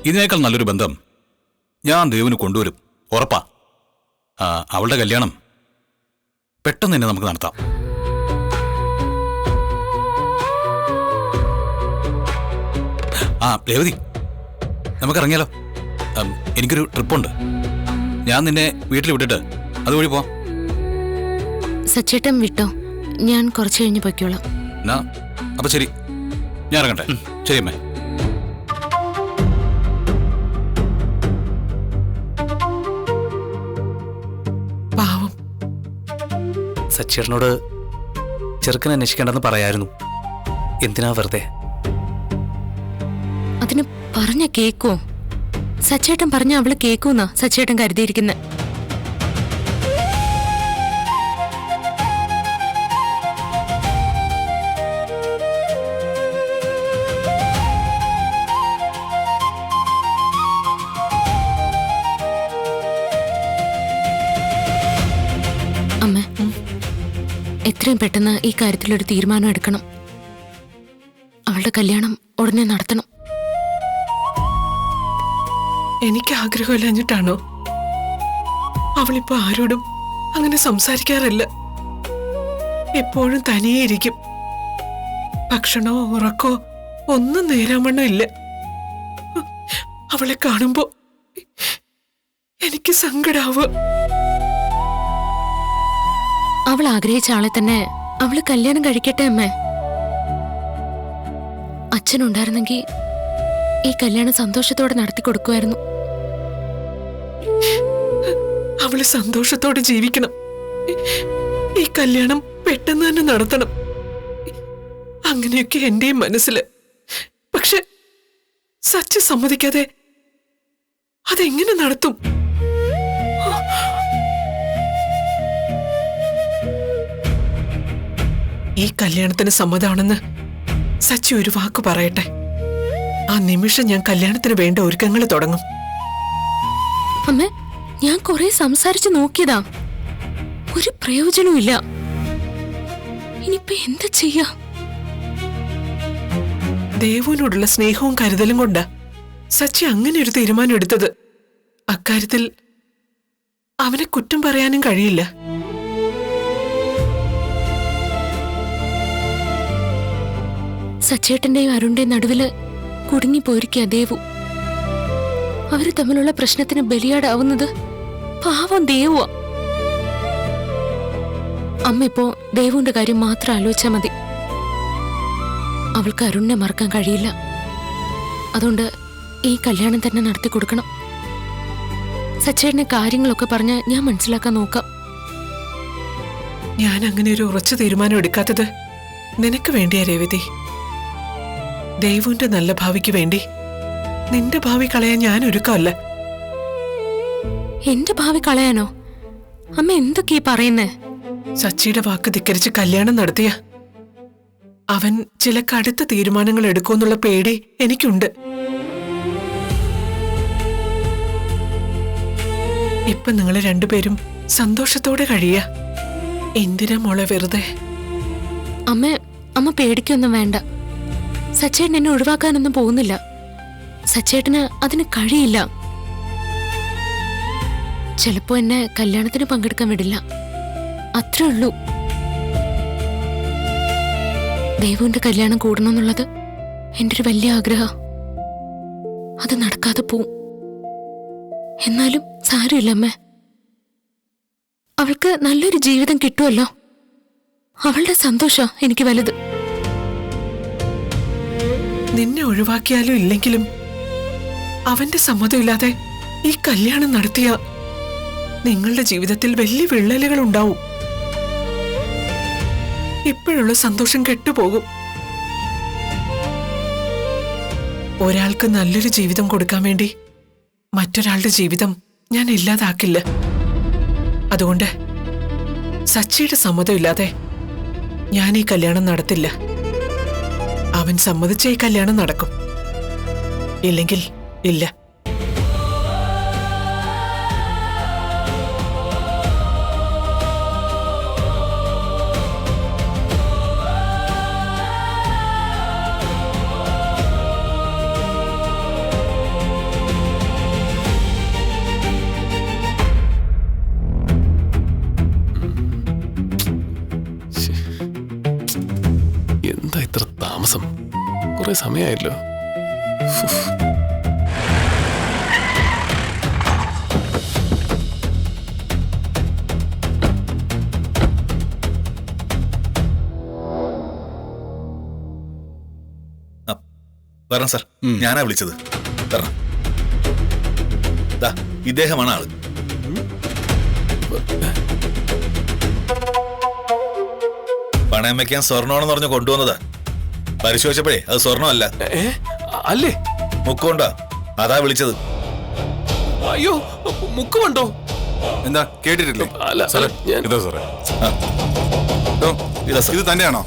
ഇതിനേക്കാൾ നല്ലൊരു ബന്ധം ഞാൻ ദേവിന് കൊണ്ടുവരും, ഉറപ്പാ. അവളുടെ കല്യാണം പെട്ടെന്ന് തന്നെ നമുക്ക് നടത്താം. രേവതി, നമുക്കിറങ്ങിയാലോ? എനിക്കൊരു ട്രിപ്പുണ്ട്. ഞാൻ നിന്നെ വീട്ടിൽ വിട്ടിട്ട് അതുവഴി പോവാം. സച്ചേട്ടൻ വിട്ടോ, ഞാൻ കുറച്ച് കഴിഞ്ഞ് പൊയ്ക്കോളാം. അപ്പൊ ശരി, ഞാൻ ഇറങ്ങട്ടെ. ശരി അമ്മേ. പാവം. സച്ചേട്ടനോട് ചെറുക്കനെ അന്വേഷിക്കേണ്ടെന്ന് പറയായിരുന്നു. എന്തിനാ വെറുതെ? അതിന് പറഞ്ഞ കേക്കോ? സച്ചേട്ടൻ പറഞ്ഞ അവള് കേക്കൂന്നാ സച്ചേട്ടൻ കരുതിയിരിക്കുന്നെ. അമ്മ, എത്രയും പെട്ടെന്ന് ഈ കാര്യത്തിലൊരു തീരുമാനം എടുക്കണം. അവളുടെ കല്യാണം ഉടനെ നടത്തണം. എനിക്ക് ആഗ്രഹമില്ലഞ്ഞിട്ടാണോ? അവളിപ്പോ ആരോടും അങ്ങനെ സംസാരിക്കാറില്ല. എപ്പോഴും തനിയെ ഇരിക്കും. ഭക്ഷണോ ഉറക്കോ ഒന്നും നേരാമണ്ണോ ഇല്ല. അവളെ കാണുമ്പോ എനിക്ക് സങ്കടാവുക. അവൾ ആഗ്രഹിച്ച ആളെ തന്നെ അവള് കല്യാണം കഴിക്കട്ടെ അമ്മേ. അച്ഛനുണ്ടായിരുന്നെങ്കിൽ ഈ കല്യാണം സന്തോഷത്തോടെ നടത്തി കൊടുക്കുമായിരുന്നു. അവള് സന്തോഷത്തോടെ ജീവിക്കണം. ഈ കല്യാണം പെട്ടെന്ന് തന്നെ നടത്തണം. അങ്ങനെയൊക്കെ എന്റെയും മനസ്സില്. പക്ഷെ സച്ച് സമ്മതിക്കാതെ അതെങ്ങനെ നടത്തും? ഈ കല്യാണത്തിന് സമ്മതമാണെന്ന് സച്ചി ഒരു വാക്ക് പറയട്ടെ. ആ നിമിഷം ഞാൻ കല്യാണത്തിന് വേണ്ട ഒരുക്കങ്ങൾ തുടങ്ങും. അമ്മ, ഞാൻ കുറെ സംസാരിച്ചു നോക്കിയതാ, ഒരു പ്രയോജനവും ഇല്ല. ഇനിയിപ്പോ എന്താ ചെയ്യാ? ദേവുവിനോടുള്ള സ്നേഹവും കരുതലും കൊണ്ടാ സച്ചി അങ്ങനെ ഒരു തീരുമാനം എടുത്തത്. അക്കാര്യത്തിൽ അവനെ കുറ്റം പറയാനും കഴിയില്ല. സച്ചേട്ടന്റെയും അരുണിന്റെയും നടുവില് കുടുങ്ങിപ്പോയിരിക്കുക ദേവു. അവര് തമ്മിലുള്ള പ്രശ്നത്തിന് ബലിയാടാവുന്നത് പാവം ദേവുവാ. അമ്മ ഇപ്പോ ദേവുവിന്റെ കാര്യം മാത്രം ആലോചിച്ചാൽ മതി. അവൾക്ക് അരുണിനെ മറക്കാൻ കഴിയില്ല. അതുകൊണ്ട് ഈ കല്യാണം തന്നെ നടത്തി കൊടുക്കണം. സച്ചേട്ടനെ കാര്യങ്ങളൊക്കെ പറഞ്ഞ് ഞാൻ മനസ്സിലാക്കാൻ നോക്കാം. ഞാൻ അങ്ങനെ ഒരു ഉറച്ച തീരുമാനം എടുക്കാത്തത് നിനക്ക് വേണ്ടിയാ രേവതി. ദേവുവിന്റെ നല്ല ഭാവിക്ക് വേണ്ടി നിന്റെ ഭാവി കളയാൻ ഞാൻ ഒരുക്കമല്ല. എന്റെ ഭാവി കളയാനോ? അമ്മ എന്തൊക്കെയാ പറയുന്നേ? സച്ചിയുടെ വാക്ക് ധിക്കരിച്ച് കല്യാണം നടത്തിയ അവൻ ചില കടുത്ത തീരുമാനങ്ങൾ എടുക്കുമെന്നുള്ള പേടി എനിക്കുണ്ട്. ഇപ്പൊ നിങ്ങള് രണ്ടുപേരും സന്തോഷത്തോടെ കഴിയ. എന്തിനാ മോളെ വെറുതെ? അമ്മ പേടിക്കൊന്നും വേണ്ട. സച്ചേട്ടൻ എന്നെ ഒഴിവാക്കാനൊന്നും പോകുന്നില്ല. സച്ചേട്ടന് അതിന് കഴിയില്ല. ചിലപ്പോ എന്നെ കല്യാണത്തിന് പങ്കെടുക്കാൻ വിടില്ല, അത്രേ ഉള്ളൂ. ദേവുവിന്റെ കല്യാണം കൂടണമെന്നുള്ളത് എൻ്റെ ഒരു വലിയ ആഗ്രഹം. അത് നടക്കാതെ പോവും. എന്നാലും സാരമില്ല അമ്മേ, അവൾക്ക് നല്ലൊരു ജീവിതം കിട്ടുമല്ലോ. അവളുടെ സന്തോഷം എനിക്ക് വലുത്. നിന്നെ ഒഴിവാക്കിയാലും ഇല്ലെങ്കിലും അവന്റെ സമ്മതമില്ലാതെ ഈ കല്യാണം നടത്തിയ നിങ്ങളുടെ ജീവിതത്തിൽ വലിയ വിള്ളലുകൾ ഉണ്ടാവും. ഇപ്പോഴുള്ള സന്തോഷം കെട്ടുപോകും. ഒരാൾക്ക് നല്ലൊരു ജീവിതം കൊടുക്കാൻ വേണ്ടി മറ്റൊരാളുടെ ജീവിതം ഞാൻ ഇല്ലാതാക്കില്ല. അതുകൊണ്ട് സച്ചിയുടെ സമ്മതമില്ലാതെ ഞാൻ ഈ കല്യാണം നടത്തില്ല. അവൻ സമ്മതിച്ച ഈ കല്യാണം നടക്കും, ഇല്ലെങ്കിൽ ഇല്ല. താമസം? കുറെ സമയമായല്ലോ. വരണം സാർ, ഞാനാ വിളിച്ചത്. വരണം. ഇദ്ദേഹമാണ് ആള്. പണയം വെക്കാൻ സ്വർണ്ണമാണെന്ന് പറഞ്ഞ് കൊണ്ടുവന്നതാ. പരിശോധിച്ചപ്പോഴേ അത് സ്വർണ്ണമല്ല. അല്ലേ? മുക്കുകൊണ്ടാ, അതാ വിളിച്ചത്. അയ്യോ, മുക്കുമുണ്ടോ? എന്താ കേട്ടിട്ടില്ലേ? അല്ല സാറേ, ഇതോ സാറേ, ഇതാ സാർ. ഇത് തന്നെയാണോ?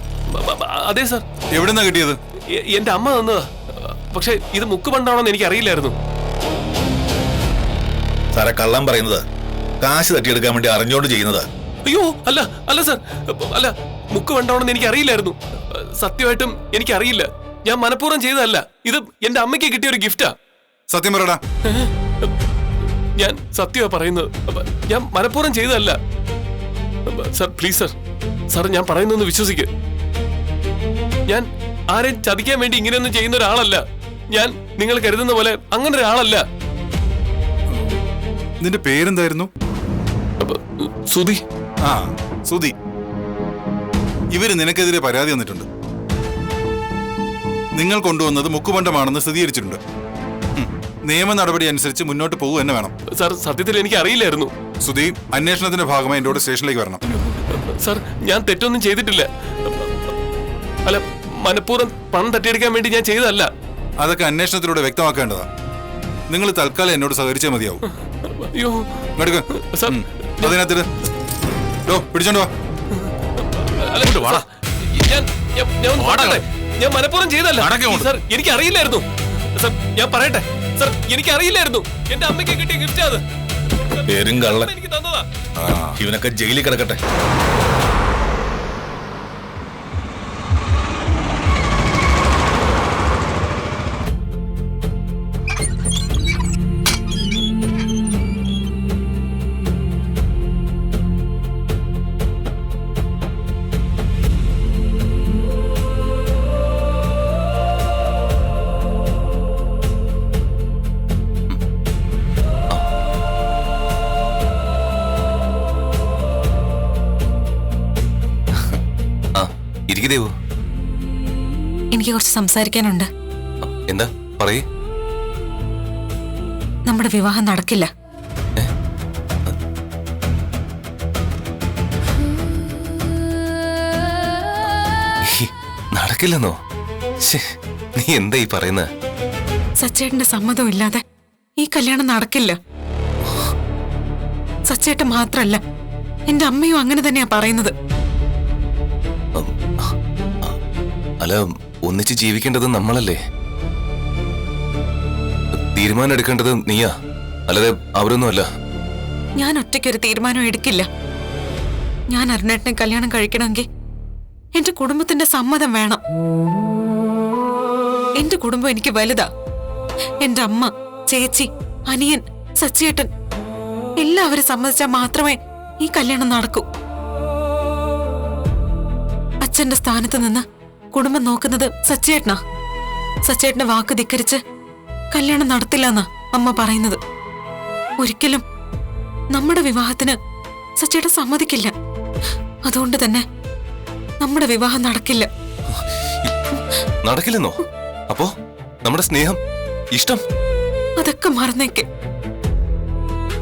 അതെ സാർ. എവിടെന്നാ കിട്ടിയത്? എന്റെ അമ്മ തന്നതാ. പക്ഷെ ഇത് മുക്കുപണ്ടാണോന്ന് എനിക്ക് അറിയില്ലായിരുന്നു. സാറെ, കള്ളം പറയുന്നത് കാശ് തട്ടിയെടുക്കാൻ വേണ്ടി അറിഞ്ഞോണ്ട് ചെയ്യുന്നതാ. അയ്യോ, അല്ല അല്ല സാർ, അല്ല, മുക്ക് വേണ്ടോണെന്ന് എനിക്ക് അറിയില്ലായിരുന്നു. സത്യമായിട്ടും എനിക്ക് അറിയില്ല. ഞാൻ മനഃപൂർവ്വം ചെയ്തതല്ല. ഇത് എന്റെ അമ്മയ്ക്ക് കിട്ടിയ ഒരു ഗിഫ്റ്റാ. സത്യം പറയടാ. ഞാൻ സത്യമാ പറയുന്നത്. ഞാൻ മനഃപൂർവ്വം ചെയ്തതല്ല. സാർ പ്ലീസ് സാർ, സാർ ഞാൻ പറയുന്നൊന്ന് വിശ്വസിക്ക്. ഞാൻ ആരെയും ചതിക്കാൻ വേണ്ടി ഇങ്ങനെയൊന്നും ചെയ്യുന്ന ഒരാളല്ല. ഞാൻ നിങ്ങൾ കരുതുന്ന പോലെ അങ്ങനെ ഒരാളല്ല. നിന്റെ പേരെന്തായിരുന്നു? സുധി. ആ, സുധി. ഇവര് നിനക്കെതിരെ പരാതി വന്നിട്ടുണ്ട്. നിങ്ങൾ കൊണ്ടുവന്നത് മുക്കുപണ്ടമാണെന്ന് സ്ഥിരീകരിച്ചിട്ടുണ്ട്. നിയമ നടപടി അനുസരിച്ച് മുന്നോട്ട് പോകുക തന്നെ വേണം. സാർ, സത്യത്തിൽ എനിക്ക് അറിയില്ലായിരുന്നു. സുധി, അന്വേഷണത്തിന്റെ ഭാഗമായി എൻ്റെ കൂടെ സ്റ്റേഷനിലേക്ക് വരണം. സാർ, ഞാൻ തെറ്റൊന്നും ചെയ്തിട്ടില്ല. അല്ല, മനഃപൂർവ്വം പണം തട്ടിയെടുക്കാൻ വേണ്ടി ഞാൻ ചെയ്തതല്ല. അതൊക്കെ അന്വേഷണത്തിലൂടെ വ്യക്തമാക്കേണ്ടതാ. നിങ്ങൾ തൽക്കാലം എന്നോട് സഹകരിച്ചാൽ മതിയാവും. അയ്യോ സാർ, അതിനകത്ത് പിടിച്ചോണ്ട് വാ. ഞാൻ മനഃപൂർവ്വം ചെയ്തല്ല സാർ. എനിക്ക് അറിയില്ലായിരുന്നു സാർ. ഞാൻ പറയട്ടെ സാർ, എനിക്ക് അറിയില്ലായിരുന്നു. എന്റെ അമ്മയ്ക്ക് കിട്ടിയ ഗിഫ്റ്റ് അത്. പേരും കള്ളൻ. എനിക്ക് തന്നതാ. ഇവനൊക്കെ ജയിലിൽ കിടക്കട്ടെ. ദേവു, എനിക്ക് കുറച്ച് സംസാരിക്കാനുണ്ട്. എന്താ പറയേ? നമ്മുടെ വിവാഹം നടക്കില്ല. നടക്കില്ലെന്നോ? നീ എന്താ ഈ പറയുന്നത്? സച്ചേട്ടന്റെ സമ്മതം ഇല്ലാതെ ഈ കല്യാണം നടക്കില്ല. സച്ചേട്ടൻ മാത്രല്ല, എന്റെ അമ്മയും അങ്ങനെ തന്നെയാ പറയുന്നത്. അല്ല, ഒന്നിച്ച് ജീവിക്കേണ്ടത് നമ്മളല്ലേ? തീരുമാനം എടുക്കേണ്ടത് നീയാ, അല്ലാതെ അവരൊന്നുമല്ല. ഞാൻ ഒറ്റയ്ക്കൊരു തീരുമാനം എടുക്കില്ല. ഞാൻ അരുണേട്ടനെ കല്യാണം കഴിക്കണമെങ്കിൽ എന്റെ കുടുംബത്തിന്റെ സമ്മതം വേണം. എന്റെ കുടുംബം എനിക്ക് വലുതാ. എന്റെ അമ്മ, ചേച്ചി, അനിയൻ, സച്ചിയേട്ടൻ എല്ലാവരും സമ്മതിച്ചാൽ മാത്രമേ ഈ കല്യാണം നടക്കൂ. അച്ഛന്റെ സ്ഥാനത്ത് നിന്ന് കുടുംബം നോക്കുന്നത് സച്ചിയേട്ടനാ. സച്ചിയേട്ടന്റെ വാക്ക് ധിക്കരിച്ച് കല്യാണം നടത്തില്ലെന്നാ അമ്മ പറയുന്നത്. ഒരിക്കലും നമ്മുടെ വിവാഹത്തിന് സച്ചിയേട്ടൻ സമ്മതിക്കില്ല. അതുകൊണ്ട് തന്നെ നമ്മുടെ വിവാഹം നടക്കില്ല. നടക്കില്ലെന്നോ? അപ്പോ നമ്മുടെ സ്നേഹം, ഇഷ്ടം അതൊക്കെ മറന്നേക്ക്.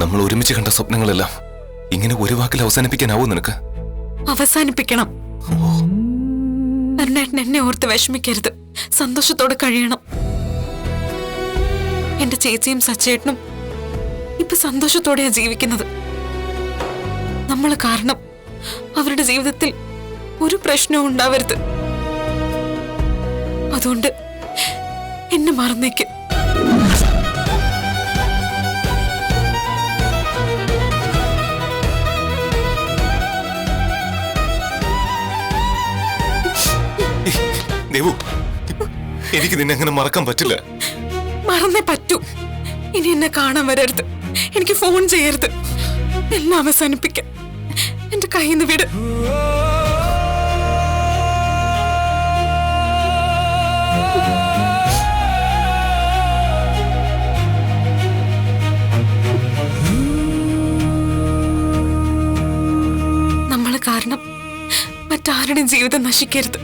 നമ്മൾ ഒരുമിച്ച് കണ്ട സ്വപ്നങ്ങളെല്ലാം ഇങ്ങനെ ഒരു വാക്കിൽ അവസാനിപ്പിക്കാനാവോ നിനക്ക്? അവസാനിപ്പിക്കണം. അരുണേട്ടൻ എന്നെ ഓർത്ത് വിഷമിക്കരുത്. സന്തോഷത്തോടെ കഴിയണം. എന്റെ ചേച്ചിയും സച്ചേട്ടനും ഇപ്പൊ സന്തോഷത്തോടെയാ ജീവിക്കുന്നത്. നമ്മൾ കാരണം അവരുടെ ജീവിതത്തിൽ ഒരു പ്രശ്നവും ഉണ്ടാവരുത്. അതുകൊണ്ട് എന്നെ മറന്നേക്ക്. ദേവു, എനിക്ക് നിന്നെ അങ്ങനെ മറക്കാൻ പറ്റില്ല. മറന്നേ പറ്റൂ. ഇനി എന്നെ കാണാൻ വരരുത്. എനിക്ക് ഫോൺ ചെയ്യരുത്. എല്ലാം അവസാനിപ്പിക്കാം. എന്റെ കയ്യിൽ നിന്ന് വിട്. ആരുടെയും ജീവിതം നശിക്കരുത്.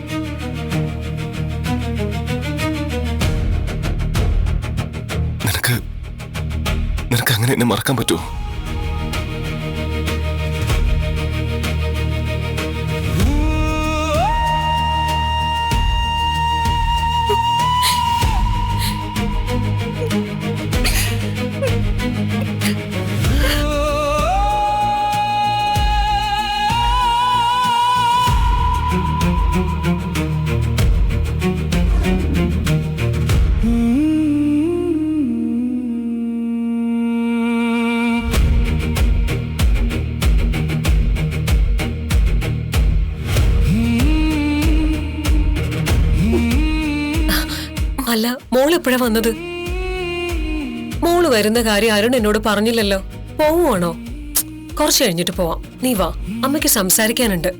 നിനക്ക് അങ്ങനെ എന്നെ മറക്കാൻ പറ്റുമോ? അല്ല, മോൾ എപ്പോഴാ വന്നത്? മോള് വരുന്ന കാര്യം അരുൺ എന്നോട് പറഞ്ഞില്ലല്ലോ. പോവുകയാണോ? കുറച്ച് കഴിഞ്ഞിട്ട് പോവാം. നീ വാ, അമ്മയ്ക്ക് സംസാരിക്കാനുണ്ട്.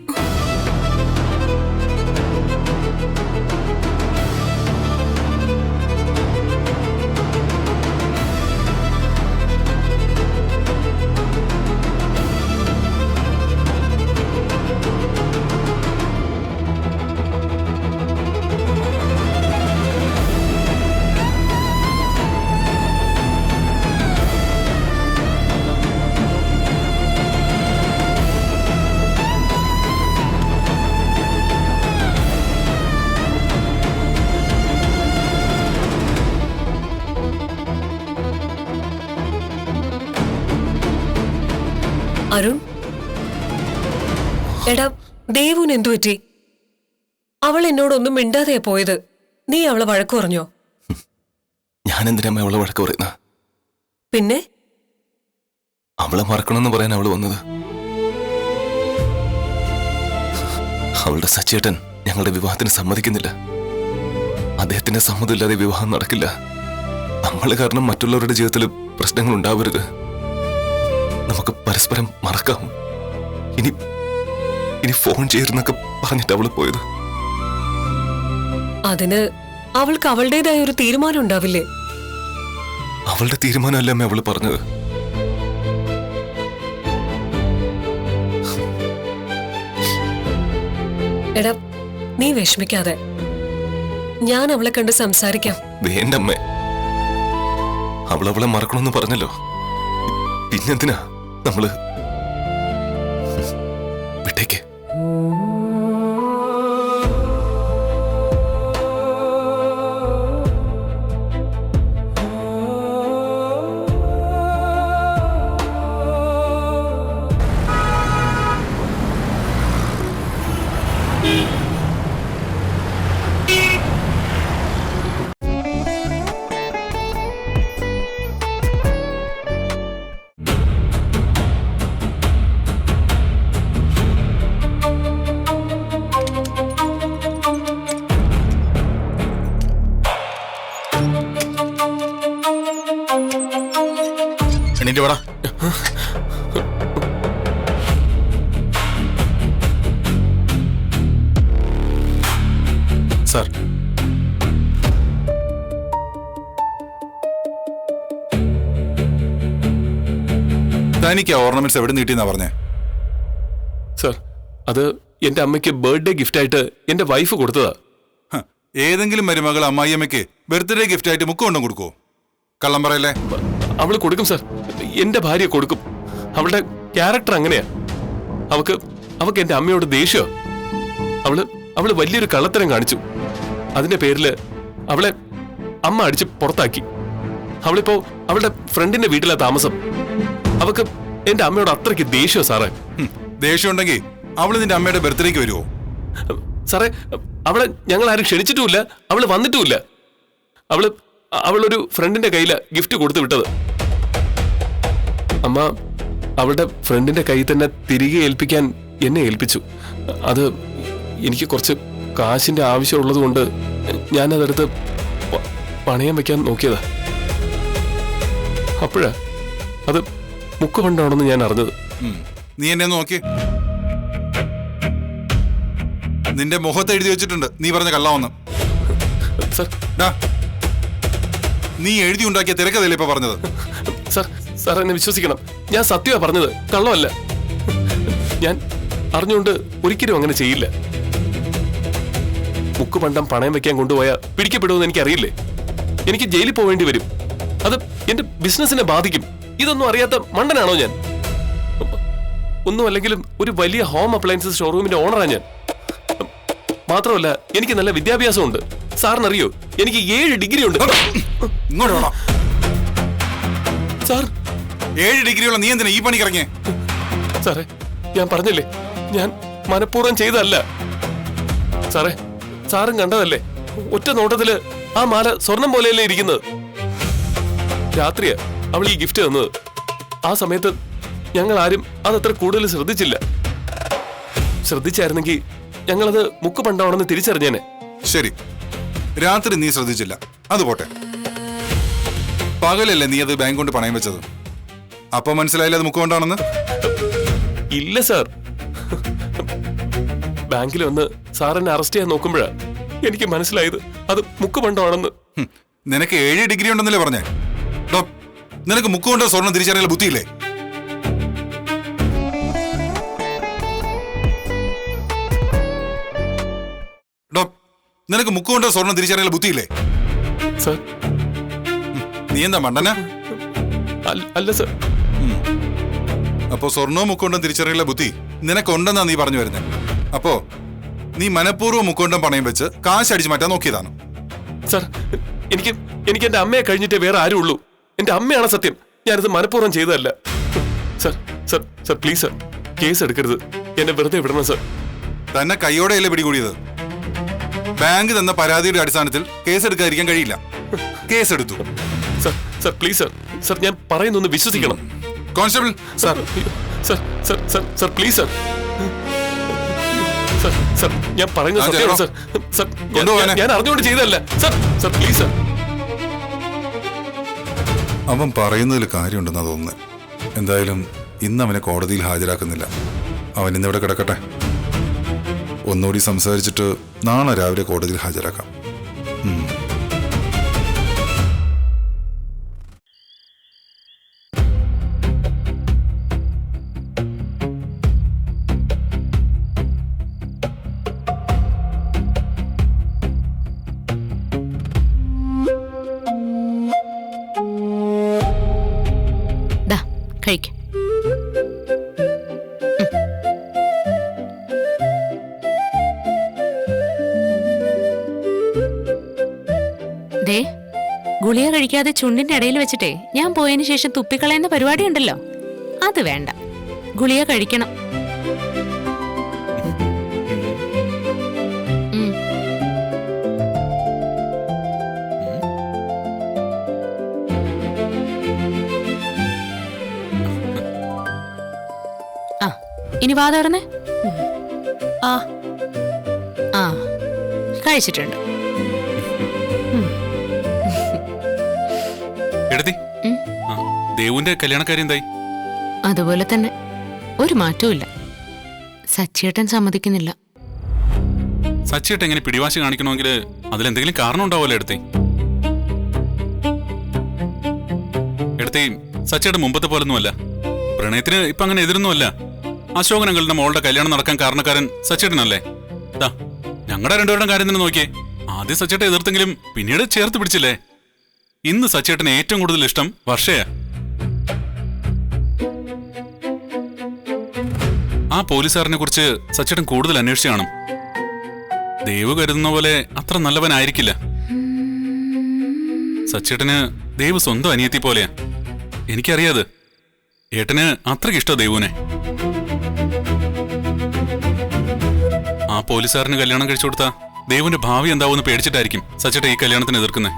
അരുൺ, എടാ, ദേവുന് എന്തു പറ്റി? അവൾ എന്നോടൊന്നും മിണ്ടാതെയാ പോയത്. നീ അവളെ വഴക്കു പറഞ്ഞോ? ഞാൻ എന്തിനാ അവളെ വഴക്ക് പറയുന്ന? പിന്നെ അവളെ മറക്കണമെന്ന് പറയാൻ അവള് വന്നത്. അവളുടെ സച്ചേട്ടൻ ഞങ്ങളുടെ വിവാഹത്തിന് സമ്മതിക്കുന്നില്ല. അദ്ദേഹത്തിന്റെ സമ്മതമില്ലാതെ വിവാഹം നടക്കില്ല. നമ്മള് കാരണം മറ്റുള്ളവരുടെ ജീവിതത്തിൽ പ്രശ്നങ്ങൾ ഉണ്ടാവരുത്. നമുക്ക് പരസ്പരം മറക്കാം. ഇനി ഫോൺ ചെയ്തെന്നൊക്കെ പറഞ്ഞിട്ട് അവള് പോയത്. അതിന് അവൾക്ക് അവളുടേതായ ഒരു തീരുമാനം ഉണ്ടാവില്ലേ? അവളുടെ തീരുമാനമല്ലേ അവള് പറഞ്ഞത്. എടാ, നീ വിഷമിക്കാതെ. ഞാൻ അവളെ കണ്ട് സംസാരിക്കാം. വേണ്ടമ്മേ, അവളെ മറക്കണമെന്ന് പറഞ്ഞല്ലോ. പിന്നെന്തിനാ നമ്മള്? വിട്ടേക്ക്. എണീറ്റ് വാടാ. സാർ, തനിക്ക് ആ ഓർണമെന്റ്സ് എവിടെ നീട്ടിയെന്നാ പറഞ്ഞേ? സർ, അത് എന്റെ അമ്മയ്ക്ക് ബർത്ത്ഡേ ഗിഫ്റ്റായിട്ട് എന്റെ വൈഫ് കൊടുത്തതാ. ഏതെങ്കിലും മരുമകൾ അമ്മായിയമ്മയ്ക്ക് ബർത്ത്ഡേ ഗിഫ്റ്റായിട്ട് മുക്കൊണ്ടും കൊടുക്കുവോ? കള്ളം പറയല്ലേ. അവള് കൊടുക്കും സർ, എന്റെ ഭാര്യ കൊടുക്കും. അവളുടെ ക്യാരക്ടർ അങ്ങനെയാ. അവക്ക് എന്റെ അമ്മയോട് ദേഷ്യം. അവള് വലിയൊരു കള്ളത്തരം കാണിച്ചു. അതിന്റെ പേരില് അവളെ അമ്മ അടിച്ച് പുറത്താക്കി. അവളിപ്പോ അവളുടെ ഫ്രണ്ടിന്റെ വീട്ടിലാ താമസം. അവക്ക് എന്റെ അമ്മയോട് അത്രയ്ക്ക് ദേഷ്യം സാറേ. ദേഷ്യം ഉണ്ടെങ്കിൽ അവള് നിന്റെ അമ്മയുടെ ബർത്ത്ഡേക്ക് വരുമോ? സാറേ, അവളെ ഞങ്ങൾ ആരും ക്ഷണിച്ചിട്ടുമില്ല, അവള് വന്നിട്ടുമില്ല. അവളൊരു ഫ്രണ്ടിന്റെ കയ്യിലാ ഗിഫ്റ്റ് കൊടുത്തു വിട്ടത്. അമ്മ അവളുടെ ഫ്രണ്ടിന്റെ കയ്യിൽ തന്നെ തിരികെ ഏൽപ്പിക്കാൻ എന്നെ ഏൽപ്പിച്ചു. അത് എനിക്ക് കുറച്ച് കാശിന്റെ ആവശ്യമുള്ളത് കൊണ്ട് ഞാനതെടുത്ത് പണയം വെക്കാൻ നോക്കിയതാ. അപ്പോഴാ അത് മുക്കുപണ്ടാണെന്ന് ഞാൻ അറിഞ്ഞത്. നീ എന്നെ നോക്കി. നിന്റെ മുഖത്ത് എഴുതി വെച്ചിട്ടുണ്ട് നീ പറഞ്ഞ കള്ളാവെന്ന്. സർ, നീ എഴുതി ഉണ്ടാക്കിയ തിരക്കതല്ലേ ഇപ്പൊ പറഞ്ഞത്? സാർ എന്നെ വിശ്വസിക്കണം, ഞാൻ സത്യമാ പറഞ്ഞത്, കള്ളമല്ല. ഞാൻ അറിഞ്ഞുകൊണ്ട് ഒരിക്കലും അങ്ങനെ ചെയ്യില്ല. മുക്കുപണ്ടം പണയം വെക്കാൻ കൊണ്ടുപോയാൽ പിടിക്കപ്പെടുമെന്ന് എനിക്കറിയില്ലേ? എനിക്ക് ജയിലിൽ പോവേണ്ടി വരും. അത് എന്റെ ബിസിനസിനെ ബാധിക്കും. ഇതൊന്നും അറിയാത്ത മണ്ടനാണോ ഞാൻ? ഒന്നും അല്ലെങ്കിലും ഒരു വലിയ ഹോം അപ്ലയൻസസ് ഷോറൂമിന്റെ ഓണറാണ് ഞാൻ. മാത്രമല്ല എനിക്ക് നല്ല വിദ്യാഭ്യാസമുണ്ട്. സാറിനറിയോ, എനിക്ക് 7 ഡിഗ്രി ഉണ്ട്. ഇങ്ങോട്ട് വേണം. സാർ 7 ഡിഗ്രിയുള്ള നീ എന്തിനാ ഈ പണിക്കിറങ്ങിയേ? സാറേ, ഞാൻ പറഞ്ഞില്ലേ, ഞാൻ മനഃപൂർവ്വം ചെയ്തതല്ല. സാറേ, സാറും കണ്ടതല്ലേ, ഒറ്റ നോട്ടത്തില് ആ മാല സ്വർണം പോലെയല്ലേ ഇരിക്കുന്നത്. രാത്രിയാ അവൾ ഈ ഗിഫ്റ്റ് തന്നത്. ആ സമയത്ത് ഞങ്ങൾ ആരും അതത്ര കൂടുതൽ ശ്രദ്ധിച്ചില്ല. ശ്രദ്ധിച്ചായിരുന്നെങ്കിൽ ഞങ്ങളത് മുക്കുപണ്ടമാണെന്ന് തിരിച്ചറിഞ്ഞേനെ. ശരി, രാത്രി നീ ശ്രദ്ധിച്ചില്ല, അത് പോട്ടെ. പകലല്ലേ നീ അത് ബാങ്ക് കൊണ്ട് പണയം വെച്ചത്? അപ്പൊ മനസ്സിലായില്ല അത് മുക്കുകൊണ്ടാണെന്ന്? ഇല്ല സാർ, ബാങ്കിൽ വന്ന് സാർ എന്നെ അറസ്റ്റ് ചെയ്യാൻ നോക്കുമ്പോഴാ എനിക്ക് മനസ്സിലായത് അത് മുക്കുപണ്ടമാണെന്ന്. നിനക്ക് 7 ഡിഗ്രി ഉണ്ടെന്നല്ലേ പറഞ്ഞേ? ഡോ, നിനക്ക് മുക്കുകൊണ്ട് സ്വർണം തിരിച്ചറിയാൻ ബുദ്ധിയില്ലേ? ഡോ, നിനക്ക് മുക്കുകൊണ്ട് സ്വർണം തിരിച്ചറിയാൻ ബുദ്ധിയില്ലേ? സാർ, നീ എന്താ മണ്ടനാ? അല്ല സാർ. അപ്പോ സ്വർണവും മുക്കൊണ്ടും തിരിച്ചറിയുള്ള ബുദ്ധി നിനക്കുണ്ടെന്നാ നീ പറഞ്ഞു വരുന്നത്. അപ്പോ നീ മനഃപൂർവ്വം മുക്കൊണ്ടും പണയം വെച്ച് കാശ് അടിച്ചു മാറ്റാൻ നോക്കിയതാണ്. സാർ, എനിക്ക് എന്റെ അമ്മയെ കഴിഞ്ഞിട്ടേ വേറെ ആരും ഉള്ളൂ. എന്റെ അമ്മയാണ് സത്യം. ഞാനിത് മനഃപൂർവ്വം ചെയ്തതല്ല. Sir sir sir please sir, case എടുക്കരുത്. എന്നെ വെറുതെ വിടണം സാർ. തന്നെ കൈയോടെയല്ലേ പിടികൂടിയത്? ബാങ്ക് തന്ന പരാതിയുടെ അടിസ്ഥാനത്തിൽ കേസ് എടുക്കാതിരിക്കാൻ കഴിയില്ല. കേസെടുത്തു. Sir sir please sir, sir ഞാൻ പറയുന്നൊന്ന് വിശ്വസിക്കണം. Constable sir sir sir sir sir please sir. Sir sir ഞാൻ പറയുന്നത് സത്യമാണ് സാർ. സാർ ഞാൻ അറിഞ്ഞുകൊണ്ട് ചെയ്തതല്ല സാർ. Sir please sir. അവൻ പറയുന്നതിൽ കാര്യമുണ്ടെന്നാ തോന്നുന്നത്. എന്തായാലും ഇന്ന് അവനെ കോടതിയിൽ ഹാജരാക്കുന്നില്ല. അവൻ ഇന്നിവിടെ കിടക്കട്ടെ. ഒന്നുകൂടി സംസാരിച്ചിട്ട് നാളെ രാവിലെ കോടതിയിൽ ഹാജരാക്കാം. കഴിക്കും. ദേ, ഗുളിക കഴിക്കാതെ ചുണ്ടിന്റെ ഇടയിൽ വെച്ചിട്ടേ ഞാൻ പോയതിനു ശേഷം തുപ്പിക്കളയുന്ന പരിപാടി ഉണ്ടല്ലോ, അത് വേണ്ട. ഗുളിക കഴിക്കണം. ഇനി വാ തുറന്നേ. ആ ആ കഴിച്ചിട്ടുണ്ട്. ദേവുവിന്റെ കല്യാണക്കാര്യം എന്തായി? അതുപോലെ തന്നെ, ഒരു മാറ്റവും ഇല്ല. സച്ചിയേട്ടൻ സമ്മതിക്കുന്നില്ല. സച്ചിയേട്ടൻ എങ്ങനെ പിടിവാശി കാണിക്കണമെങ്കിൽ അതിലെന്തെങ്കിലും കാരണം ഉണ്ടാവുമല്ലോ എടുത്തേ. എടുത്തേ, സച്ചിയേട്ടൻ മുമ്പത്തെ പോലൊന്നുമല്ല. പ്രണയത്തിന് ഇപ്പൊ അങ്ങനെ എതിരൊന്നുമല്ല. അശോകനങ്ങളുടെ മോളുടെ കല്യാണം നടക്കാൻ കാരണക്കാരൻ സച്ചേട്ടനല്ലേ? ഞങ്ങളുടെ രണ്ടുപേരുടെ കാര്യം തന്നെ നോക്കിയേ. ആദ്യം സച്ചേട്ടൻ എതിർത്തെങ്കിലും പിന്നീട് ചേർത്ത് പിടിച്ചില്ലേ? ഇന്ന് സച്ചേട്ടന് ഏറ്റവും കൂടുതൽ ഇഷ്ടം വർഷയാ. ആ പോലീസുകാരനെ കുറിച്ച് സച്ചേട്ടൻ കൂടുതൽ അന്വേഷിച്ചു കാണും. ദേവ് കരുതുന്ന പോലെ അത്ര നല്ലവനായിരിക്കില്ല. സച്ചേട്ടന് ദേവ് സ്വന്തം അനിയത്തി പോലെയാ. എനിക്കറിയാത്. ഏട്ടന് അത്രയ്ക്ക് ഇഷ്ടം ദേവുവിനെ. ആ പോലീസുകാരന് കല്യാണം കഴിച്ചു കൊടുത്താ ദേവുവിന്റെ ഭാവി എന്താവെന്ന് പേടിച്ചിട്ടായിരിക്കും സച്ചേട്ടൻ ഈ കല്യാണത്തിന് എതിർക്കുന്നത്.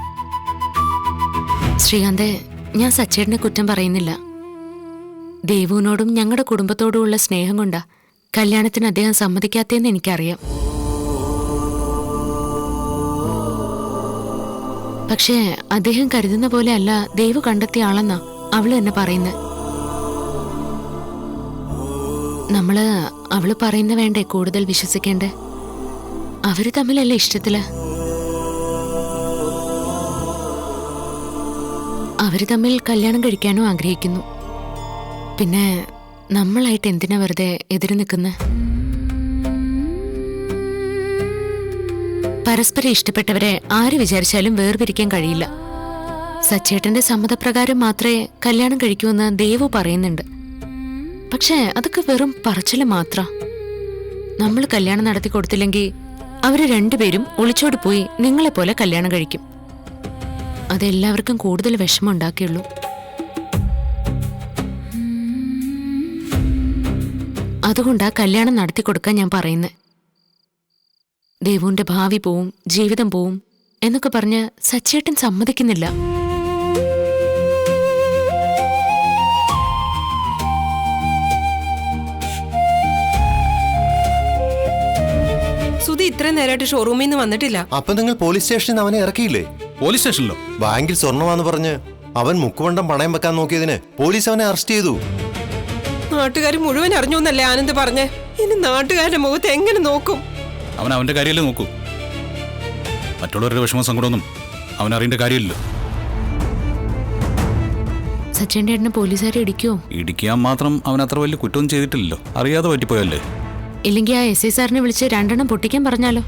ശ്രീകാന്തേ, ഞാൻ സച്ചേട്ടനെ കുറ്റം പറയുന്നില്ല. ദേവുവിനോടും ഞങ്ങളുടെ കുടുംബത്തോടുമുള്ള സ്നേഹം കൊണ്ടാ കല്യാണത്തിന് അദ്ദേഹം സമ്മതിക്കാത്തേന്ന് എനിക്കറിയാം. പക്ഷേ അദ്ദേഹം കരുതുന്ന പോലെ അല്ല ദേവു കണ്ടെത്തിയ ആളെന്നാ അവള് തന്നെ പറയുന്നത്. അവള് പറയുന്ന വേണ്ടേ കൂടുതൽ വിശ്വസിക്കേണ്ടേ? അവര് തമ്മിലല്ലേ ഇഷ്ടത്തില്? അവര് തമ്മിൽ കല്യാണം കഴിക്കാനും ആഗ്രഹിക്കുന്നു. പിന്നെ നമ്മളായിട്ട് എന്തിനാ വെറുതെ എതിര് നിൽക്കുന്നത്? പരസ്പരം ഇഷ്ടപ്പെട്ടവരെ ആര് വിചാരിച്ചാലും വേർപിരിക്കാൻ കഴിയില്ല. സച്ചേട്ടന്റെ സമ്മതപ്രകാരം മാത്രമേ കല്യാണം കഴിക്കൂന്ന് ദേവു പറയുന്നുണ്ട്. പക്ഷേ അതൊക്കെ വെറും പറച്ചില് മാത്ര. നമ്മൾ കല്യാണം നടത്തി കൊടുത്തില്ലെങ്കിൽ അവര് രണ്ടുപേരും ഒളിച്ചോടി പോയി നിങ്ങളെപ്പോലെ കല്യാണം കഴിക്കും. അതെല്ലാവർക്കും കൂടുതൽ വിഷമം ഉണ്ടാക്കിയുള്ളൂ. അതുകൊണ്ടാ കല്യാണം നടത്തി കൊടുക്കാൻ ഞാൻ പറയുന്നത്. ദേവുവിന്റെ ഭാവി പോവും, ജീവിതം പോവും എന്നൊക്കെ പറഞ്ഞ് സച്ചേട്ടൻ സമ്മതിക്കുന്നില്ല. സുധി ഇത്രയും നേരമായിട്ട് ഷോറൂമിൽ നിന്ന് വന്നിട്ടില്ല. അപ്പൊ നിങ്ങൾ പോലീസ് സ്റ്റേഷനിൽ അവനെ ഇറക്കിയില്ലേ? പോലീസ് സ്റ്റേഷനിലോ? ബാങ്കിൽ സ്വർണ്ണമാന്ന് പറഞ്ഞ് അവൻ മുക്കുവണ്ടം പണയം വെക്കാൻ നോക്കിയതിന് പോലീസ് അവനെ അറസ്റ്റ് ചെയ്തു. നാട്ടുകാർ മുഴുവൻ അറിഞ്ഞു എന്നല്ലേ ആനന്ദ് പറഞ്ഞേ? ഇനി നാട്ടുകാരുടെ മുഖത്ത് എങ്ങനെ നോക്കും? അവൻ അവന്റെ കാര്യമല്ലേ നോക്കൂ. മറ്റുള്ളവരുടെ വിഷമം സങ്കടമൊന്നും അവൻ അറിയേണ്ട കാര്യമില്ലല്ലോ. സച്ചേന്റെ ഏട്ടനെ പോലീസുകാരെ ഇടിക്കുവോ? ഇടിക്കാൻ മാത്രം അവൻ അത്ര വലിയ കുറ്റമൊന്നും ചെയ്തിട്ടില്ലല്ലോ. അറിയാതെ പറ്റിപ്പോയല്ലേ. ഇല്ലെങ്കിൽ ആ SI സാറിനെ വിളിച്ച് 2 പൊട്ടിക്കാൻ പറഞ്ഞാലോ?